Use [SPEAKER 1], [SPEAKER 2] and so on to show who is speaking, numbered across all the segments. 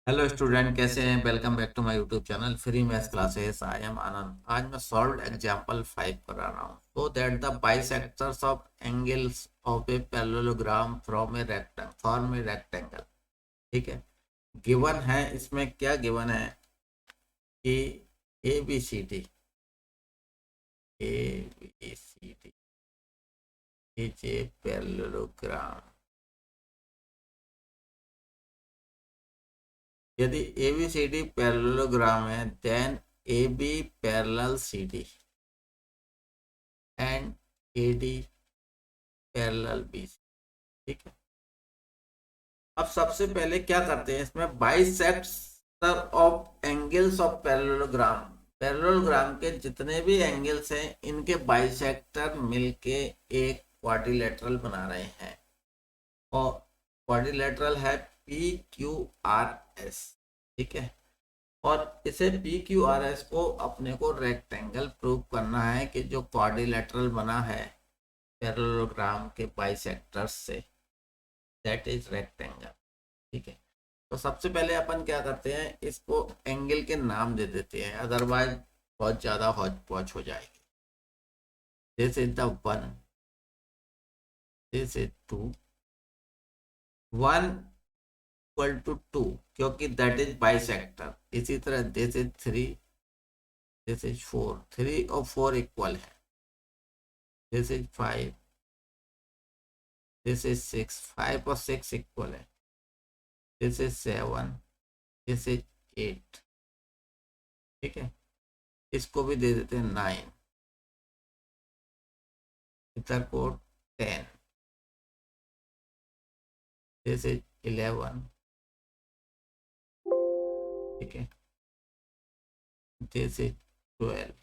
[SPEAKER 1] Hello student, कैसे हैं? Welcome back to my YouTube channel free maths classes. I am Anand. आज मैं solve example 5 करा रहा हूँ। So that the bisectors of angles of a parallelogram from a rectangle form a rectangle. ठीक है। Given है, इसमें क्या गिवन है कि A B C D A B C D is a parallelogram. यदि A B C D parallelogram है, then A B parallel C D and A D parallel B. ठीक है। अब सबसे पहले क्या करते हैं, इसमें bisector of angles of parallelogram. Parallelogram के जितने भी एंगल्स हैं, इनके बाइसेक्टर मिलके एक क्वाड्रिलेटरल बना रहे हैं। और क्वाड्रिलेटरल है पी क्यू आर एस। ठीक है। और इसे पी क्यू आर एस को अपने को रेक्टेंगल प्रूव करना है कि जो क्वाड्रिलेटरल बना है पैरेललोग्राम के बाइसेक्टर्स से, दैट इज रेक्टेंगल। ठीक है। तो सबसे पहले अपन क्या करते हैं, इसको एंगल के नाम दे देते हैं, अदरवाइज बहुत ज्यादा हौच पौच हो जाएगी। This is the one, this is two, one equal to two क्योंकि दैट इज बाइसेक्टर। इसी तरह this is three, this is four, three और फोर इक्वल है। This is five, this is six, five और सिक्स इक्वल है। This is seven, this is eight. ठीक है। इसको भी दे देते हैं नाइन, इधर को टेन, दिस इज इलेवन। ठीक है। This is twelve,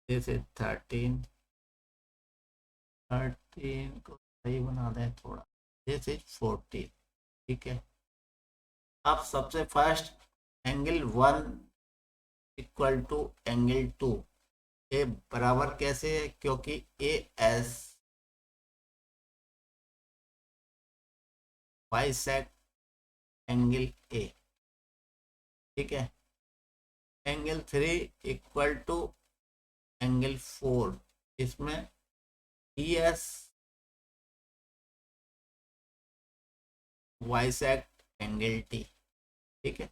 [SPEAKER 1] this is thirteen, thirteen को सही बना दें थोड़ा, दिस इज फोर्टीन। ठीक है। अब सबसे first angle one equal to angle two, A बराबर कैसे है, क्योंकि A S bisect angle A. ठीक है। Angle three equal to angle four, इसमें E S bisect angle T. ठीक है।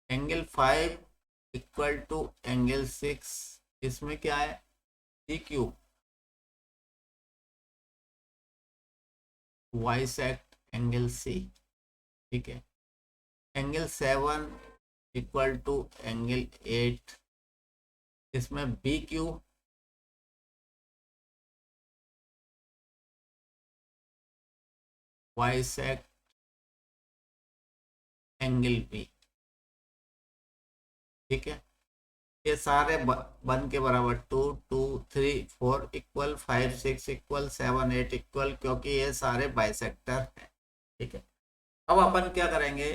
[SPEAKER 1] Angle five equal to angle six, इसमें क्या है, C Q bisect angle C. ठीक है। Angle seven equal to angle eight, इसमें B Q bisect angle B. ठीक है। ये सारे वन के बराबर, two two three four equal, five six equal, seven eight equal, क्योंकि ये सारे बाइसेक्टर हैं। ठीक है। अब अपन क्या करेंगे,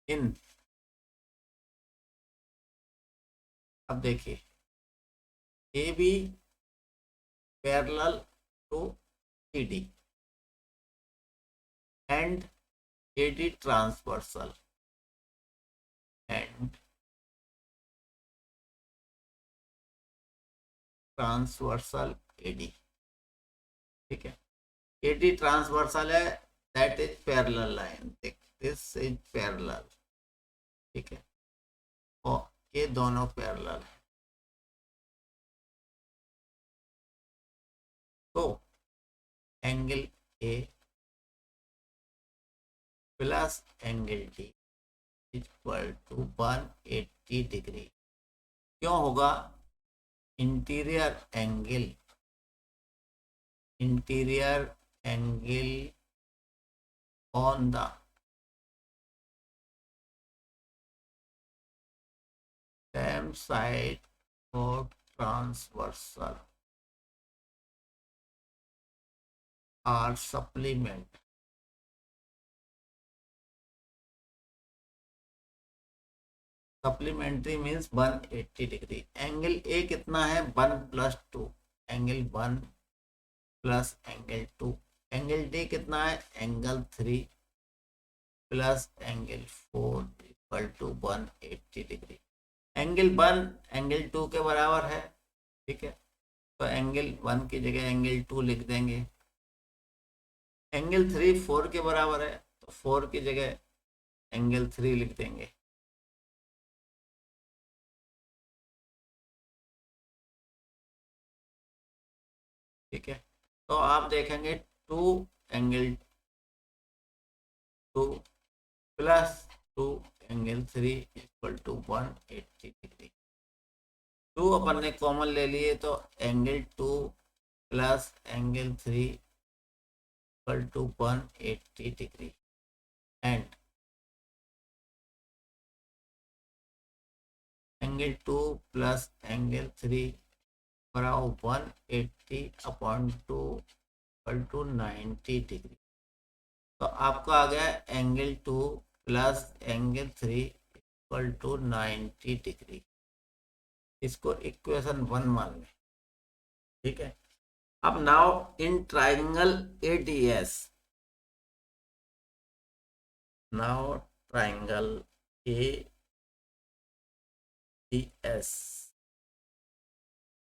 [SPEAKER 1] इन, अब देखिए, A B parallel to C D and A D transversal and transversal A D. ठीक है। ए डी ट्रांसवर्सल है, that is parallel line, this is parallel. ठीक है। और ये दोनों पैरेलल है। तो angle A plus angle D equal to 180 degree क्यों होगा, interior angle, interior angle on the same side और transversal are supplement. Supplementary means 180 degree. Angle A कितना है, one plus two, angle one plus angle two, angle D कितना है, angle 3 plus angle 4 equal to 180 degree. Angle 1 angle 2 के बराबर है, ठीक है, तो एंगल 1 की जगह एंगल 2 लिख देंगे। एंगल 3 4 के बराबर है, तो 4 की जगह एंगल 3 लिख देंगे। ठीक है, तो आप देखेंगे 2 angle 2 plus 2 angle 3 equal to 180 degree. 2 अपन ने कॉमन ले लिए, तो angle 2 plus angle 3 equal to 180 degree and angle 2 plus angle 3 बराबर 180 अपॉन 2 इक्वल टू 90 डिग्री। तो आपका आ गया angle 2 plus angle 3 equal to 90 degree. इसको इक्वेशन 1 मान लें, ठीक है। अब now in triangle ADS, now triangle ADS,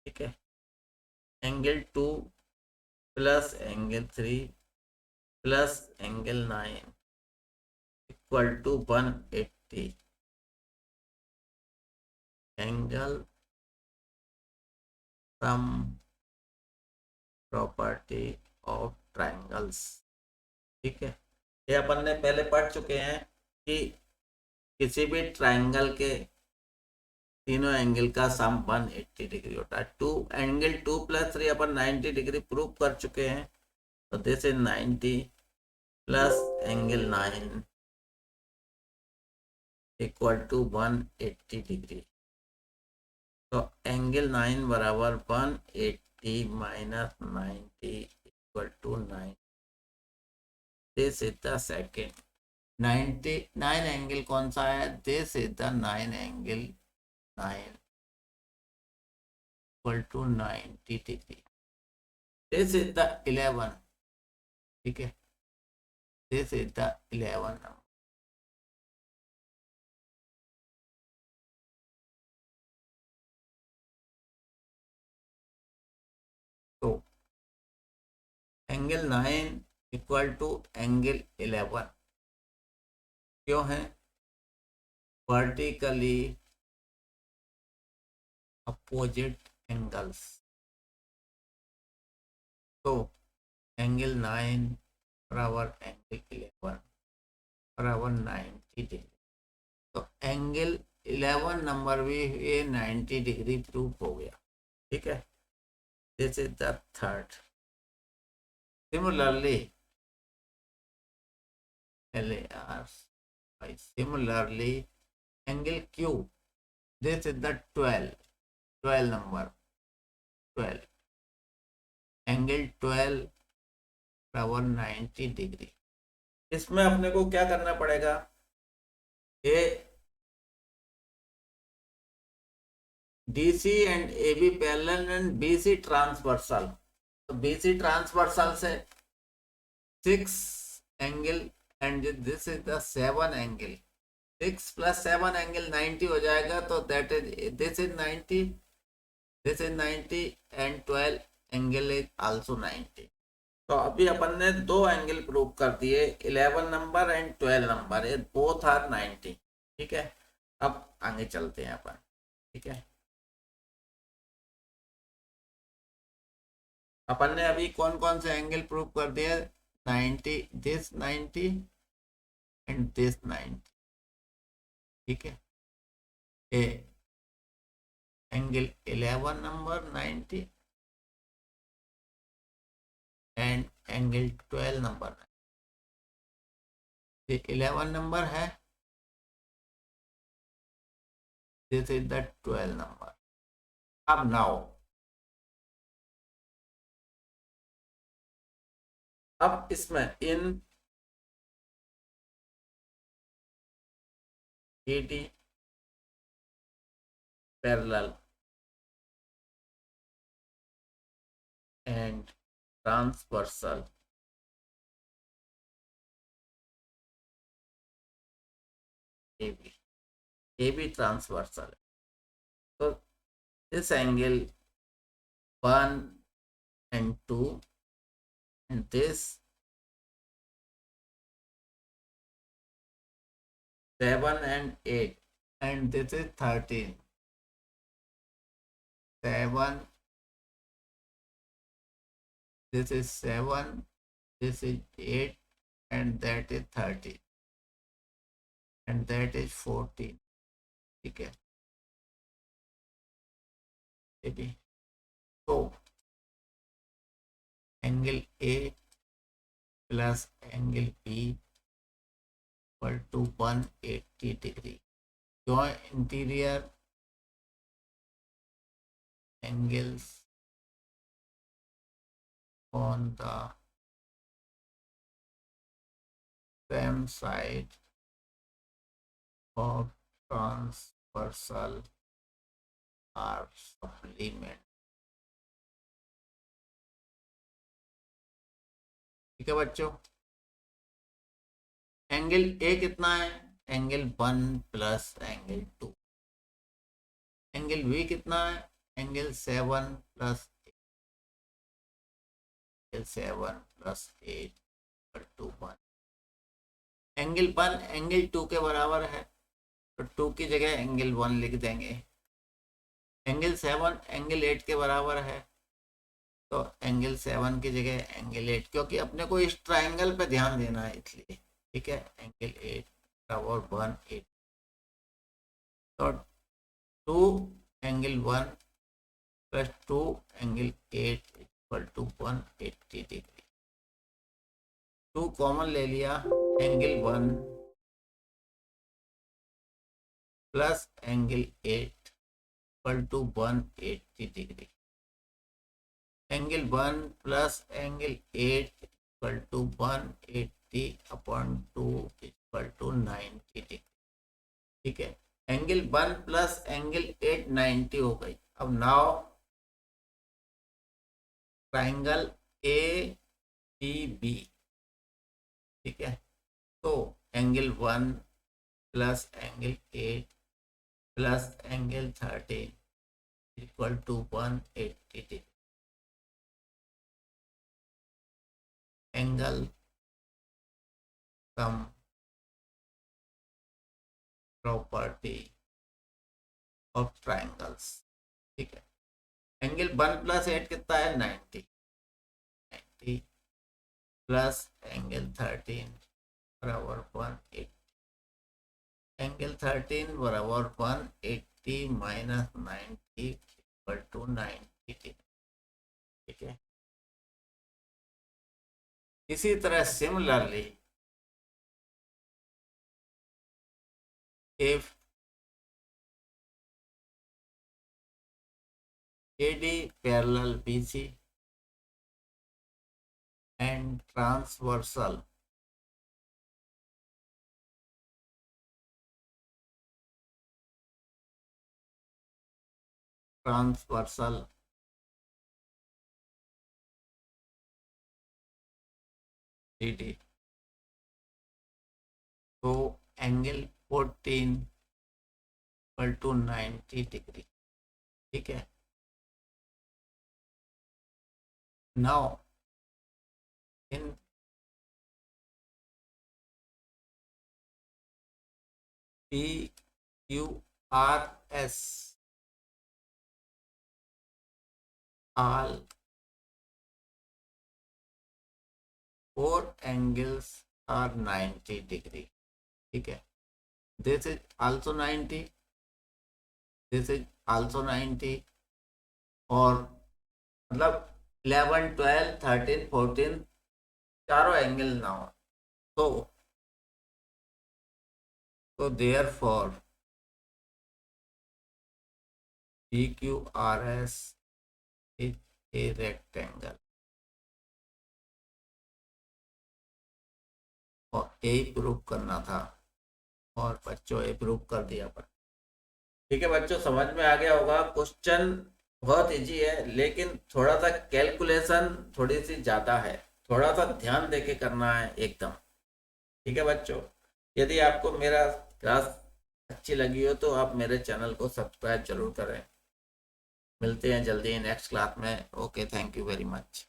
[SPEAKER 1] ठीक है, angle 2 plus angle 3 plus angle 9 equal to 180 angle sum property of triangles. ठीक है, ये अपन ने पहले पढ़ चुके हैं कि किसी भी ट्राइंगल के तीनों एंगल का सम 180 डिग्री होता है। एंगल 2 प्लस 3 अपन 90 डिग्री प्रूव कर चुके हैं, तो this is 90 plus angle 9 equal to 180 degree. तो एंगल 9 बराबर 180 minus 90 equal to 9। This is the second 99 angle कौन सा है, this is the 9 angle 9 equal to 90 degree. This is the 11, ठीक है, दिस इज द 11 नंबर। तो एंगल 9 इक्वल टू एंगल 11 क्यों है, वर्टिकली अपोजिट एंगल्स। तो एंगल 9 बराबर एंगल 11 बराबर 90 डिग्री। तो एंगल 11 नंबर भी ये 90 डिग्री प्रूव हो गया, ठीक है। This is the third. Similarly similarly angle Q, this is the 12 number 12 angle 12 बराबर 90 डिग्री। इसमें अपने को क्या करना पड़ेगा, ये DC and AB parallel and BC transversal. तो बीसी ट्रांसवर्सल से 6 angle and this is the 7 angle, 6 प्लस 7 एंगल 90 हो जाएगा। तो that is this is 90, this is 90 and 12 angle is also 90। तो अभी अपन ने दो एंगल प्रूव कर दिए, 11 नंबर एंड 12 नंबर, ये बोथ आर 90। ठीक है, अब आगे चलते हैं अपन। ठीक है, अपन ने अभी कौन कौन से एंगल प्रूव कर दिए, 90, दिस 90 एंड दिस 90। ठीक है, a angle 11 number 90 and angle 12 number 11 number है, दिस इज द 12 नंबर। अब नाउ अब इसमें इन AD parallel and transversal A B, A B transversal है। तो this angle 1 and 2 and this 7 and 8 and this is 13, 7, this is 7, this is 8 and that is 13 and that is 14, ठीक है। ये भी तो angle A plus angle B equal to 180 degree. join interior angles on the same side of transversal are supplement, ठीक है बच्चों। Angle A कितना है, angle 1 plus angle 2। Angle B कितना है, एंगल 7 प्लस 7 प्लस 8 पर 2 1। एंगल 1 एंगल 2 के बराबर है तो 2 की जगह एंगल 1 लिख देंगे। एंगल 7 एंगल 8 के बराबर है तो एंगल 7 की जगह एंगल 8, क्योंकि अपने को इस ट्राइंगल पे ध्यान देना है इसलिए, ठीक है। एंगल 8 और 1 8 तो 2 angle 1 plus 2 angle 8 equal to 180 degree. 2 common ले लिया, angle 1 plus angle 8 equal to 180 degree. Angle 1 plus angle 8 equal to 180 upon 2 equal to 90 degree, ठीक है। एंगल 1 प्लस एंगल 8 90 हो गई। अब now triangle A D B, ठीक है। तो angle 1 plus angle 8 plus angle 13 equal to 180 degree. Angle sum property of triangles, ठीक है। एंगल 1 प्लस 8 कितना है, 90 प्लस एंगल 13 बराबर 180। एंगल 13 बराबर 180 माइनस 90 इक्वल टू 90, ठीक है। इसी तरह similarly if AD parallel BC and transversal DD, तो एंगल 14 इक्वल टू 90 डिग्री, ठीक है। Now in PQRS all 4 angles are 90 degree, ठीक है। This is also 90, this is also 90 और मतलब 11 12 13 14 चारों एंगल ना हो तो therefore PQRS is a rectangle, और यही प्रूव करना था और बच्चों ये प्रूव कर दिया पर, ठीक है बच्चों। समझ में आ गया होगा। क्वेश्चन बहुत इजी है लेकिन थोड़ा सा कैलकुलेशन थोड़ी सी ज़्यादा है, थोड़ा सा ध्यान देके करना है एकदम, ठीक है बच्चों। यदि आपको मेरा क्लास अच्छी लगी हो तो आप मेरे चैनल को सब्सक्राइब जरूर करें। मिलते हैं जल्दी नेक्स्ट क्लास में। Okay, thank you very much.